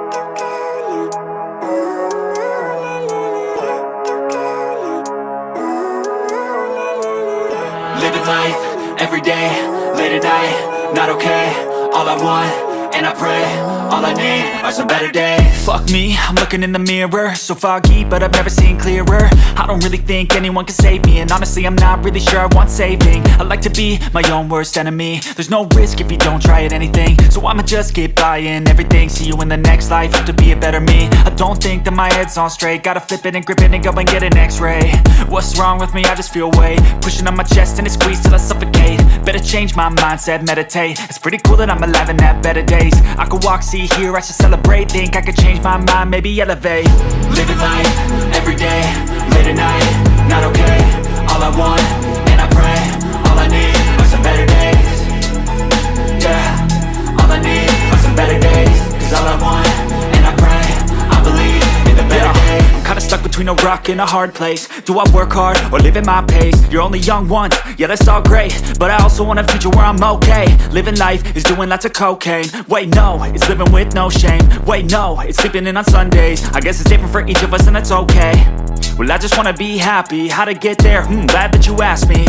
Living life, everyday, late at night, not okay. All I want, and I pray, all I need are some better days. Fuck me, I'm looking in the mirror, so foggy, but I've never seen clearer. I don't really think anyone can save me, and honestly I'm not really sure I want saving. I like to be my own worst enemy. There's no risk if you don't try at anything, so I'ma just get buying everything. See you in the next life, have to be a better me. I don't think that my head's on straight, gotta flip it and grip it and go and get an x-ray. What's wrong with me? I just feel weight pushing on my chest and it squeezes till I suffocate. Better change my mindset, meditate. It's pretty cool that I'm alive and have better days. I could walk, see, hear, I should celebrate. Think I could change my mind, maybe elevate. Living life, everyday, late at night, not okay. All I want, and I pray, all I need are some better days. Yeah, all I need are some better days. Cause all I want, and I pray, I believe in the better days. I'm kinda stuck between a rock and a hard place. Do I work hard or live at my pace? You're only young once, yeah that's all great, but I also want a future where I'm okay. Living life is doing lots of cocaine. Wait no, it's living with no shame. Wait no, it's sleeping in on Sundays. I guess it's different for each of us and that's okay. Well I just wanna be happy, how to get there? Glad that you asked me.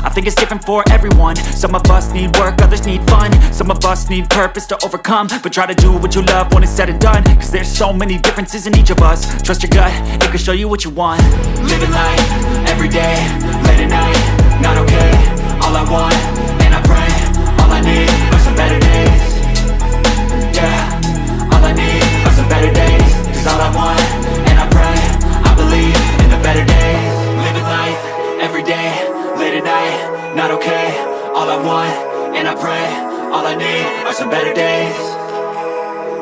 I think it's different for everyone. Some of us need work, others need fun. Some of us need purpose to overcome. But try to do what you love when it's said and done. Cause there's so many differences in each of us. Trust your gut, it can show you what you want. Living life, everyday, late at night, not okay. All I want, and I pray, all I need are some better days. Yeah, all I need are some better days. Cause all I want, and I pray, I believe in the better days. Living life, everyday, late at night, not okay. All I want, and I pray, all I need are some better days.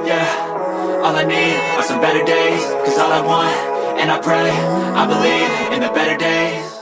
Yeah, all I need are some better days. Cause all I want, and I pray, I believe in the better days.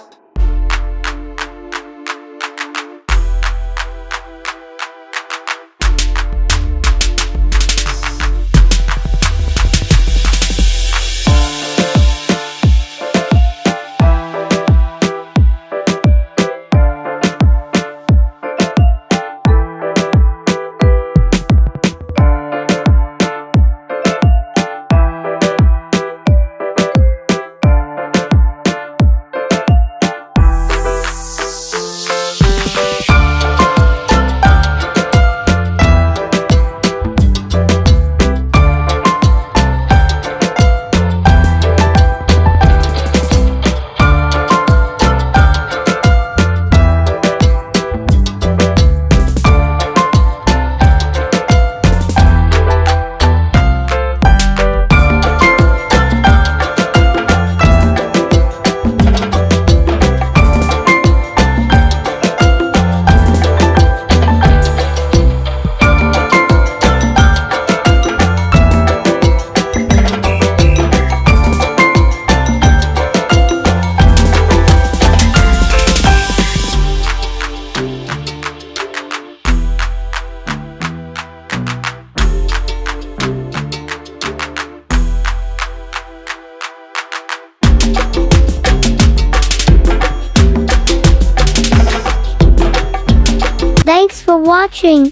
Thanks for watching.